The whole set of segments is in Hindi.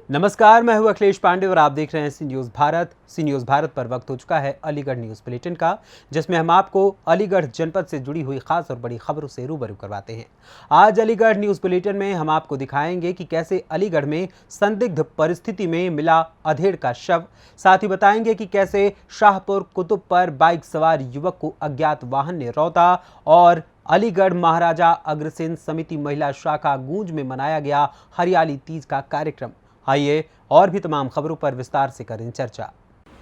नमस्कार, मैं हूं अखिलेश पांडे और आप देख रहे हैं सी न्यूज़ भारत। सी न्यूज़ भारत पर वक्त हो चुका है अलीगढ़ न्यूज़ बुलेटिन का, जिसमें हम आपको अलीगढ़ जनपद से जुड़ी हुई खास और बड़ी खबरों से रूबरू करवाते हैं। आज अलीगढ़ न्यूज़ बुलेटिन में हम आपको दिखाएंगे कि कैसे अलीगढ़ में संदिग्ध परिस्थिति में मिला अधेड़ का शव। साथ ही बताएंगे कि कैसे शाहपुर कुतुब पर बाइक सवार युवक को अज्ञात वाहन ने रौंदा और अलीगढ़ महाराजा अग्रसेन समिति महिला शाखा गूंज में मनाया गया हरियाली तीज का कार्यक्रम। आइए और भी तमाम खबरों पर विस्तार से करें चर्चा।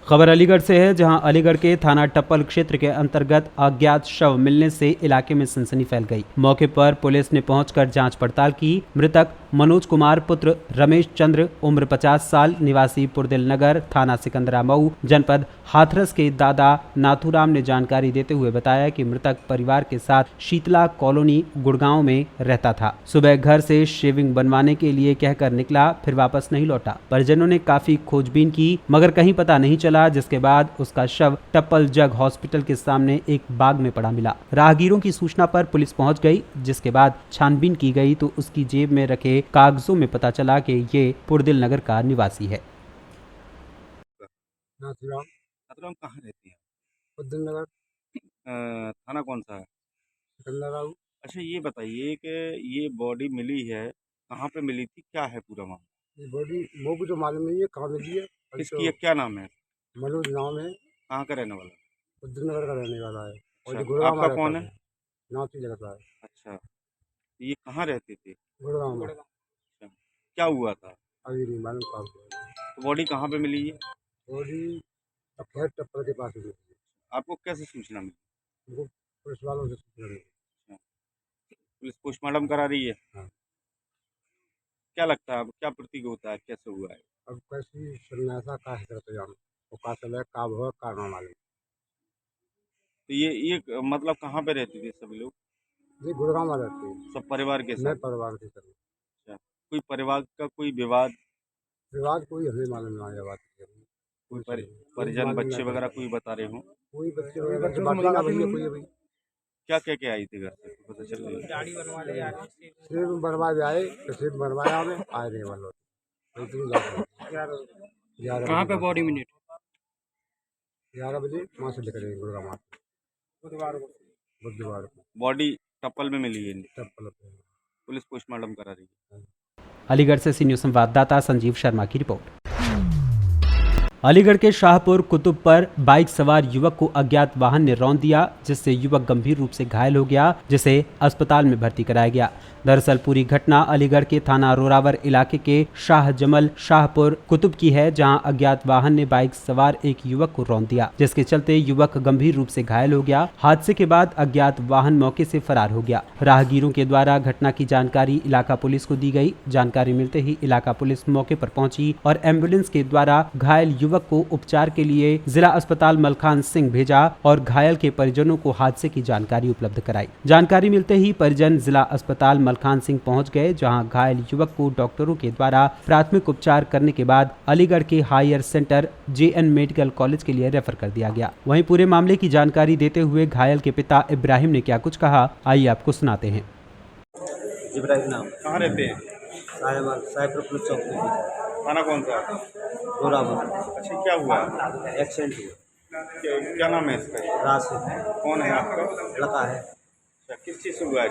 खबर अलीगढ़ से है, जहां अलीगढ़ के थाना टप्पल क्षेत्र के अंतर्गत अज्ञात शव मिलने से इलाके में सनसनी फैल गई। मौके पर पुलिस ने पहुंचकर जांच पड़ताल की। मृतक मनोज कुमार पुत्र रमेश चंद्र उम्र 50 साल निवासी पुरदिल नगर थाना सिकंदरा मऊ जनपद हाथरस के दादा नाथूराम ने जानकारी देते हुए बताया कि मृतक परिवार के साथ शीतला कॉलोनी गुड़गांव में रहता था। सुबह घर से शेविंग बनवाने के लिए कहकर निकला, फिर वापस नहीं लौटा। परिजनों ने काफी खोजबीन की मगर कहीं पता नहीं चला, जिसके बाद उसका शव टप्पल जग हॉस्पिटल के सामने एक बाग में पड़ा मिला। राहगीरों की सूचना पर पुलिस पहुंच गई, जिसके बाद छानबीन की गई तो उसकी जेब में रखे कागजों में पता चला कि ये पुरदिल नगर का निवासी है। नाथूराम कहाँ रहती है? पुरदिल नगर थाना कौन सा है? सिकंदरा। अच्छा, ये बताइए कि ये बॉडी मिली है, कहाँ पे मिली थी, क्या है पूरा मामला? ये बॉडी मोबू तो मालूम नहीं है कहाँ मिली है। किसकी है, क्या नाम है? मनोज नाम है, कहाँ का रहने वाला? पुरदिल नगर का रहने वाला है और अच्छा, ये गुड़गांव में आपका रहता कौन है? नाथी लगता है अच्छा, ये कहाँ रहते थे? गुड़गांव में। अच्छा, क्या हुआ था? अभी नहीं मालूम कहाँ हुआ। तो बॉडी कहाँ पे मिली है? बॉडी अब खैर टप्पल के पास मिली थी। आपको कैसे सूचना मिली? उनको पुलिस वालों से सूचना मिली। अच्छा, पुलिस पोस्टमार्टम करा रही है। हाँ। क्या लगता है, अब क्या प्रतीक होता है, कैसे हुआ है? अब कैसी सन्यासा का है करते जानो वो का चले का हुआ का ना मालूम। तो ये मतलब कहाँ पे रहते थे सभी लोग? ये गुड़गांव में रहते हैं। सब परिवार के मैं साथ? परिवार के तरफ अच्छा, कोई परिवार का कोई विवाद, विवाद कोई हमें मालूम ना है। बात कोई परिजन बच्चे वगैरह कोई बता रहे हो? कोई बच्चे वगैरह जो बात ना भैया कोई अभी क्या कह के आई थी घर से, पता चल रही है? सेब बनवा के आए तो सेब बनवाया हमें आए नहीं वालों। कहाँ पे बॉडी मिली? 11 बजे वहाँ से लेकर गुड़गांव बुधवार को बॉडी टप्पल में मिली है, टप्पल पे। पुलिस पोस्टमार्टम करा रही है। अलीगढ़ से सी न्यूज़ संवाददाता संजीव शर्मा की रिपोर्ट। अलीगढ़ के शाहपुर कुतुब पर बाइक सवार युवक को अज्ञात वाहन ने रौंद दिया, जिससे युवक गंभीर रूप से घायल हो गया, जिसे अस्पताल में भर्ती कराया गया। दरअसल पूरी घटना अलीगढ़ के थाना रोरावर इलाके के शाह जमल शाहपुर कुतुब की है, जहां अज्ञात वाहन ने बाइक सवार एक युवक को रौंद दिया, जिसके चलते युवक गंभीर रूप से घायल हो गया। हादसे के बाद अज्ञात वाहन मौके से फरार हो गया। राहगीरों के द्वारा घटना की जानकारी इलाका पुलिस को दी गई। जानकारी मिलते ही इलाका पुलिस मौके पर पहुंची और एम्बुलेंस के द्वारा घायल युवक को उपचार के लिए जिला अस्पताल मलखान सिंह भेजा और घायल के परिजनों को हादसे की जानकारी उपलब्ध कराई। जानकारी मिलते ही परिजन जिला अस्पताल मलखान सिंह पहुंच गए, जहां घायल युवक को डॉक्टरों के द्वारा प्राथमिक उपचार करने के बाद अलीगढ़ के higher centre JN medical college के लिए रेफर कर दिया गया। वहीं पूरे मामले की जानकारी देते हुए घायल के पिता इब्राहिम ने क्या कुछ कहा, आइए आपको सुनाते हैं। इब्राहिम नाम, कहाँ रहते हैं? साइबर पुलिस चौक पे थाना कौन सा? रोरावर। अच्छा, क्या हुआ? एक्सीडेंट हुआ। क्या नाम है इसका? राशिद कौन है आपका? लड़का है। अच्छा, किस चीज़ से हुआ है?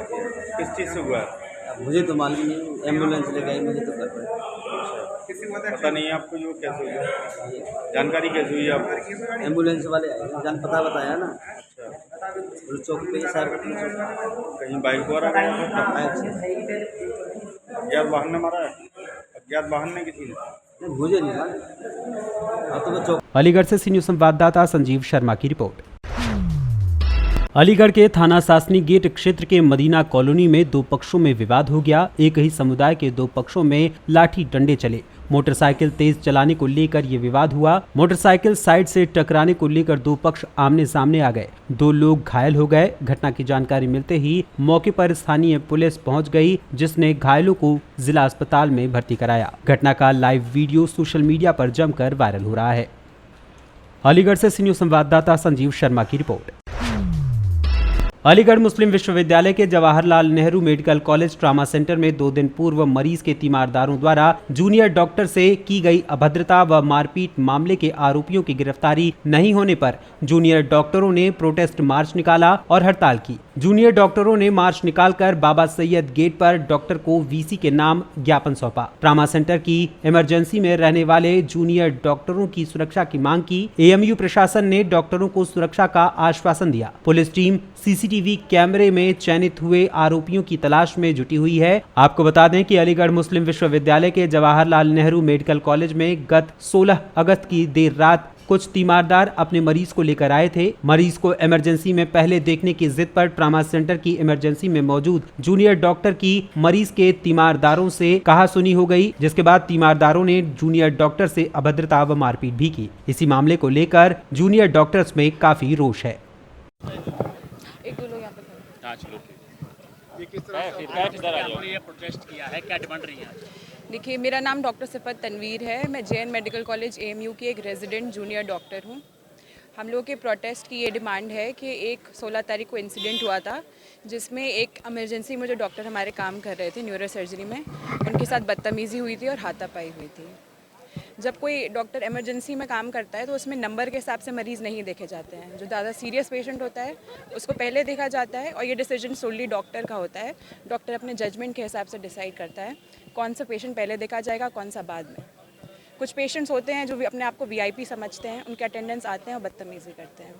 किस चीज़ से हुआ है? अब मुझे तो मालूम नहीं, एम्बुलेंस लेके आई मुझे तो कर पाए। पता नहीं है आपको ये कैसे हुआ? जानकारी कैसे हुई आपको? एम्बुलेंस वाले आए, जान पता बताया ना। अच्छा, पुलिस चौक पे साइबर पुलिस चौक कहीं बाइक द्वारा गए थे? बाइक से। अज्ञात वाहन ने मारा है? अज्ञात वाहन ने किसी ने? नहीं, मुझे नहीं मालूम। तो वो चौक। अलीगढ़ से सी न्यूज़ संवाददाता संजीव शर्मा की रिपोर्ट। अलीगढ़ के थाना सासनी गेट क्षेत्र के मदीना कॉलोनी में दो पक्षों में विवाद हो गया। एक ही समुदाय के दो पक्षों में लाठी डंडे चले। मोटरसाइकिल तेज चलाने को लेकर यह विवाद हुआ। मोटरसाइकिल साइड से टकराने को लेकर दो पक्ष आमने सामने आ गए। दो लोग घायल हो गए। घटना की जानकारी मिलते ही मौके पर स्थानीय पुलिस पहुंच गई, जिसने घायलों को जिला अस्पताल में भर्ती कराया। घटना का लाइव वीडियो सोशल मीडिया पर जमकर वायरल हो रहा है। अलीगढ़ से सी न्यूज़ संवाददाता संजीव शर्मा की रिपोर्ट। अलीगढ़ मुस्लिम विश्वविद्यालय के Jawaharlal Nehru medical college trauma centre में 2 दिन पूर्व मरीज के तीमारदारों द्वारा जूनियर डॉक्टर से की गई अभद्रता व मारपीट मामले के आरोपियों की गिरफ्तारी नहीं होने पर जूनियर डॉक्टरों ने प्रोटेस्ट मार्च निकाला और हड़ताल की। जूनियर डॉक्टरों ने मार्च निकालकर बाबा सैयद गेट पर डॉक्टर को वीसी के नाम ज्ञापन सौंपा। ट्रामा सेंटर की इमरजेंसी में रहने वाले जूनियर डॉक्टरों की सुरक्षा की मांग की। एएमयू प्रशासन ने डॉक्टरों को सुरक्षा का आश्वासन दिया। पुलिस टीम सीसीटीवी कैमरे में चयनित हुए आरोपियों की तलाश में जुटी हुई है। आपको बता दें कि अलीगढ़ मुस्लिम विश्वविद्यालय के जवाहरलाल नेहरू मेडिकल कॉलेज में गत 16 अगस्त की देर रात कुछ तीमारदार अपने मरीज को लेकर आए थे। मरीज को इमरजेंसी में पहले देखने की जिद पर ट्रामा सेंटर की इमरजेंसी में मौजूद जूनियर डॉक्टर की मरीज के तीमारदारों से कहासुनी हो गई, जिसके बाद तीमारदारों ने जूनियर डॉक्टर से अभद्रता व मारपीट भी की। इसी मामले को लेकर जूनियर डॉक्टर्स में काफी रोष है। एक दो लोग यहाँ पे खड़े हैं। हाँ चलो ठीक है। प्रोटेस्ट किया है, क्या डिमांड रही है? देखिए, मेरा नाम डॉक्टर सिफत तनवीर है। मैं जैन मेडिकल कॉलेज एएमयू की एक रेजिडेंट जूनियर डॉक्टर हूँ। हम लोग के प्रोटेस्ट की ये डिमांड है कि एक 16 तारीख को इंसिडेंट हुआ था जिसमें एक इमरजेंसी में जो डॉक्टर हमारे काम कर रहे थे न्यूरो सर्जरी में, उनके साथ बदतमीज़ी हुई थी और हाथापाई हुई थी। जब कोई डॉक्टर इमरजेंसी में काम करता है तो उसमें नंबर के हिसाब से मरीज़ नहीं देखे जाते हैं। जो ज़्यादा सीरियस पेशेंट होता है उसको पहले देखा जाता है और ये डिसीजन सोली डॉक्टर का होता है। डॉक्टर अपने जजमेंट के हिसाब से डिसाइड करता है कौन सा पेशेंट पहले देखा जाएगा, कौन सा बाद में। कुछ पेशेंट्स होते हैं जो भी अपने आप को वीआईपी समझते हैं, उनके अटेंडेंस आते हैं और बदतमीज़ी करते हैं।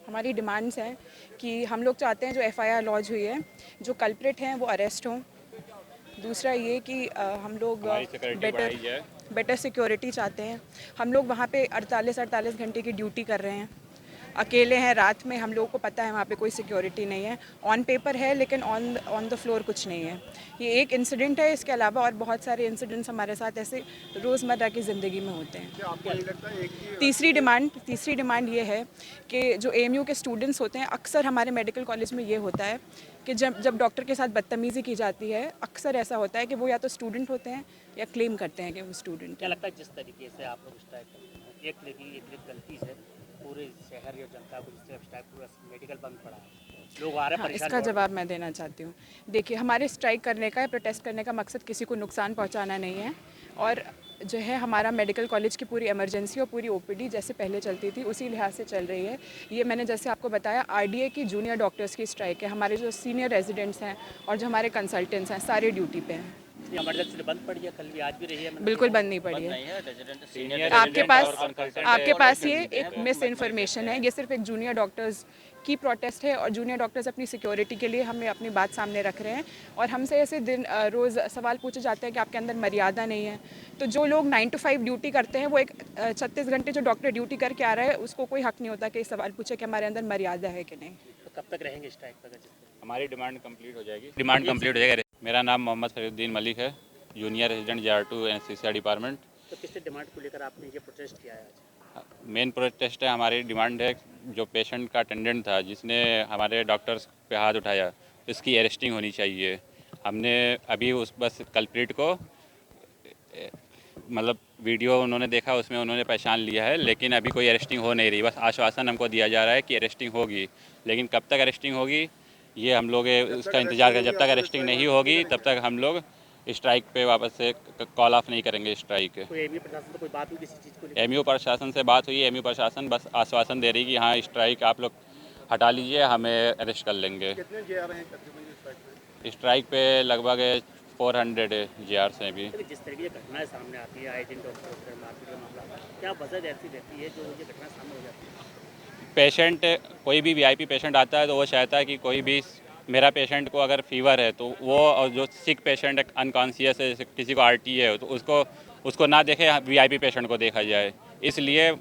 हमारी डिमांड्स हैं कि हम लोग चाहते हैं जो एफआईआर लॉन्च हुई है, जो कल्प्रिट हैं वो अरेस्ट हों। दूसरा ये कि हम लोग बेटर सिक्योरिटी चाहते हैं। हम लोग वहाँ पे 48 घंटे की ड्यूटी कर रहे हैं, अकेले हैं। रात में हम लोगों को पता है वहाँ पे कोई सिक्योरिटी नहीं है। ऑन पेपर है लेकिन ऑन द फ्लोर कुछ नहीं है। ये एक इंसिडेंट है, इसके अलावा और बहुत सारे इंसिडेंट्स हमारे साथ ऐसे रोज़मर्रा की ज़िंदगी में होते हैं। तीसरी डिमांड ये है कि जो एएमयू के स्टूडेंट्स होते हैं, अक्सर हमारे मेडिकल कॉलेज में ये होता है कि जब डॉक्टर के साथ बदतमीज़ी की जाती है, अक्सर ऐसा होता है कि वो या तो स्टूडेंट होते हैं या क्लेम करते हैं कि वो स्टूडेंट। क्या लगता है जिस तरीके से आप लोग स्ट्राइक करते हैं, एक गलती से पूरे शहर या जनता को जिससे स्ट्राइक पूरा मेडिकल बंद पड़ा है, लोग आ रहे हैं परेशान। इसका जवाब मैं देना चाहती हूँ। देखिए, हमारे स्ट्राइक करने का या प्रोटेस्ट करने का मकसद किसी को नुकसान पहुँचाना नहीं है और जो है हमारा मेडिकल कॉलेज की पूरी इमरजेंसी और पूरी ओपीडी जैसे पहले चलती थी उसी लिहाज से चल रही है। ये मैंने जैसे आपको बताया, आरडीए की जूनियर डॉक्टर्स की स्ट्राइक है। हमारे जो सीनियर रेजिडेंट्स हैं और जो हमारे कंसल्टेंट्स हैं सारे ड्यूटी पे हैं। इमरजेंसी बंद पड़ी है, कल भी आज भी रही है? बिल्कुल बंद नहीं पड़ी है। आपके पास ये एक मिस इन्फॉर्मेशन है। ये सिर्फ एक जूनियर डॉक्टर्स की प्रोटेस्ट है और जूनियर डॉक्टर्स अपनी सिक्योरिटी के लिए हमें अपनी बात सामने रख रहे हैं और हमसे ऐसे रोज़ सवाल पूछे जाते हैं कि आपके अंदर मर्यादा नहीं है। तो जो लोग 9 to 5 ड्यूटी करते हैं, वो एक 36 घंटे जो डॉक्टर ड्यूटी करके आ रहा है, उसको कोई हक नहीं होता कि सवाल पूछे कि हमारे अंदर मर्यादा है कि नहीं। तो कब तक रहेंगे स्ट्राइक पर? हमारी डिमांड कंप्लीट हो जाएगी। मेरा नाम मोहम्मद फरीदुद्दीन मलिक है, junior resident JR2 anaesthesia department. तो किस डिमांड को लेकर आपने ये प्रोटेस्ट किया है आज? मेन प्रोटेस्ट है, हमारी डिमांड है जो पेशेंट का अटेंडेंट था जिसने हमारे डॉक्टर्स पे हाथ उठाया, इसकी अरेस्टिंग होनी चाहिए। हमने अभी उस बस कल्प्रिट को मतलब वीडियो उन्होंने देखा, उसमें उन्होंने पहचान लिया है, लेकिन अभी कोई अरेस्टिंग हो नहीं रही। बस आश्वासन हमको दिया जा रहा है कि अरेस्टिंग होगी, लेकिन कब तक अरेस्टिंग होगी ये हम लोग उसका इंतज़ार करें। जब तक अरेस्टिंग नहीं होगी तब तक हम लोग स्ट्राइक पे वापस से कॉल ऑफ नहीं करेंगे स्ट्राइक। एएमयू प्रशासन से कोई बात हुई किसी चीज़ को लेकर? एएमयू प्रशासन से बात हुई। एएमयू प्रशासन बस आश्वासन दे रही कि हाँ स्ट्राइक आप लोग हटा लीजिए, हमें अरेस्ट कर लेंगे। कितने JR हैं स्ट्राइक में? स्ट्राइक पे लगभग 400 JR हैं भी। जिस तरीके की घटनाएं सामने आती है, आए दिन डॉक्टर मारपीट का मामला, क्या वजह ऐसी रहती है जो ये घटना सामने हो जाती है? पेशेंट, कोई भी VIP पेशेंट आता है तो वो चाहता है कि कोई भी मेरा पेशेंट को अगर फीवर है तो वो, और जो सिक पेशेंट है अनकॉन्शियस है, किसी को RT है तो उसको ना देखे, VIP पेशेंट को देखा जाए। इसलिए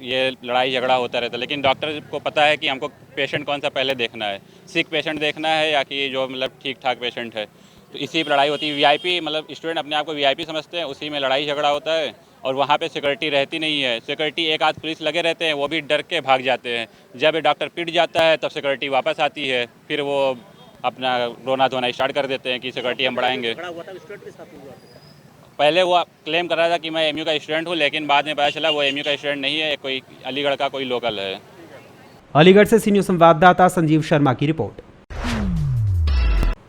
ये लड़ाई झगड़ा होता रहता है। लेकिन डॉक्टर को पता है कि हमको पेशेंट कौन सा पहले देखना है, सिक पेशेंट देखना है या कि जो मतलब ठीक ठाक पेशेंट है, तो इसी पर लड़ाई होती है। VIP मतलब स्टूडेंट अपने आप को VIP समझते हैं, उसी में लड़ाई झगड़ा होता है और वहाँ पे सिक्योरिटी रहती नहीं है। सिक्योरिटी एक आध पुलिस लगे रहते हैं, वो भी डर के भाग जाते हैं। जब डॉक्टर पिट जाता है तब सिक्योरिटी वापस आती है, फिर वो अपना रोना धोना स्टार्ट कर देते हैं कि सिक्योरिटी हम बढ़ाएंगे। पहले वो क्लेम कर रहा था कि मैं एएमयू का स्टूडेंट हूँ, लेकिन बाद में पता चला वो एएमयू का स्टूडेंट नहीं है, कोई अलीगढ़ का कोई लोकल है। अलीगढ़ से सी न्यूज़ संवाददाता संजीव शर्मा की रिपोर्ट।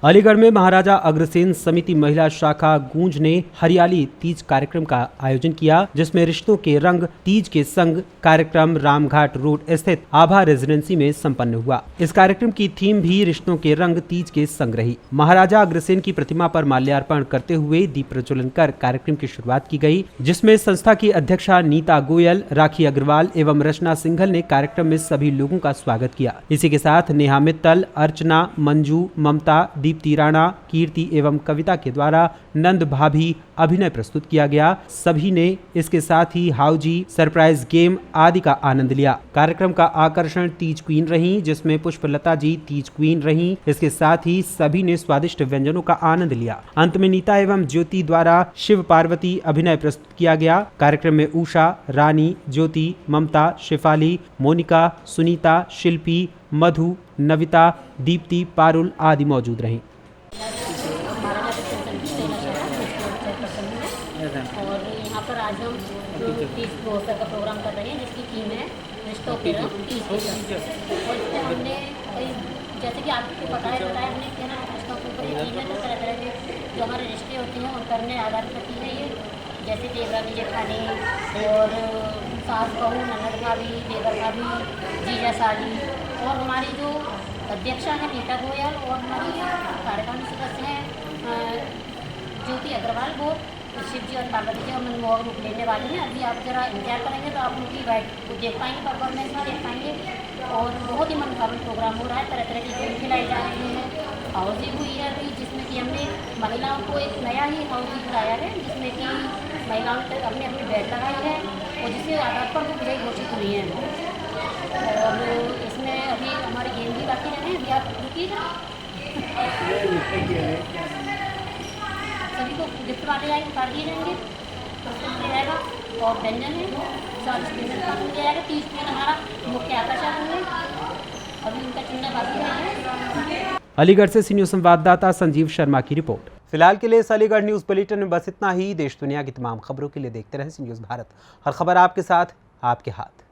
अलीगढ़ में महाराजा अग्रसेन समिति महिला शाखा गूंज ने हरियाली तीज कार्यक्रम का आयोजन किया, जिसमें रिश्तों के रंग तीज के संग कार्यक्रम रामघाट रोड स्थित आभा रेजिडेंसी में संपन्न हुआ। इस कार्यक्रम की थीम भी रिश्तों के रंग तीज के संग रही। महाराजा अग्रसेन की प्रतिमा पर माल्यार्पण करते हुए दीप प्रज्वलन कर कार्यक्रम की शुरुआत की गई, जिसमें संस्था की अध्यक्षा नीता गोयल, राखी अग्रवाल एवं रचना सिंघल ने कार्यक्रम में सभी लोगों का स्वागत किया। इसी के साथ नेहा मित्तल, अर्चना, मंजू, ममता, दीप्ति राणा, कीर्ति एवं कविता के द्वारा नंद भाभी अभिनय प्रस्तुत किया गया। सभी ने इसके साथ ही हाउजी, सरप्राइज गेम आदि का आनंद लिया। कार्यक्रम का आकर्षण तीज क्वीन रही, जिसमें पुष्पलता जी तीज क्वीन रही। इसके साथ ही सभी ने स्वादिष्ट व्यंजनों का आनंद लिया। अंत में नीता एवं ज्योति द्वारा शिव पार्वती अभिनय प्रस्तुत किया गया। कार्यक्रम में उषा, रानी, ज्योति, ममता, शेफाली, मोनिका, सुनीता, शिल्पी, मधु, नविता, दीप्ति, पारुल आदि मौजूद रहीं। और यहाँ पर आज हम तीज महोत्सव का प्रोग्राम कर रहे हैं, जिसकी थीम है रिश्तों के रंग तीज के रंग। और इसमें हमने जैसे कि आपको बताया हमने कि ना रिश्तों के ऊपर ये थीम है, तो तरह तरह के जो हमारे रिश्ते होते हैं उन पर आधारित करती है ये, जैसे देवरानी जेठानी और सास बहू, ननद भाभी, देवर भाभी, जीजा साली। और हमारी जो अध्यक्षा है नीता गोयल और हमारी कार्यक्रम सदस्य हैं ज्योति अग्रवाल, वो शिव जी और पार्वती जी और मनमोहक रूप लेने वाली हैं। अभी आप जरा इंतजार करेंगे तो आप उनकी वाइट को देख पाएंगे, परफॉर्मेंस में देख पाएंगे। और बहुत ही मनभावन प्रोग्राम हो रहा है, तरह तरह की गेम खिलाई जा रही हैं। हाउसी हुई है अभी, जिसमें कि हमने महिलाओं को एक नया ही हाउसी खिलाया है, जिसमें कि महिलाओं ने अपनी अपनी बैट लगाई है और जिसके आधार पर वो विजयी घोषित हुई हैं। और इसमें अभी हमारी गेम भी बाकी रहे, अभी आप रुकिएगा। सभी को गिफ्ट बांटे जाएंगे, कार्ड दिए जाएंगे, मिल जाएगा। और व्यंजन है, स्वादिष्ट व्यंजन का मिल जाएगा। 30 दिन हमारा मुख्य आकर्षण होंगे, अभी उनका चुनना बाकी है। अलीगढ़ से सी न्यूज़ संवाददाता संजीव शर्मा की रिपोर्ट। फिलहाल के लिए इस अलीगढ़ न्यूज़ बुलेटिन में बस इतना ही। देश दुनिया की तमाम खबरों के लिए देखते रहें सी न्यूज़ भारत। हर खबर आपके साथ, आपके हाथ।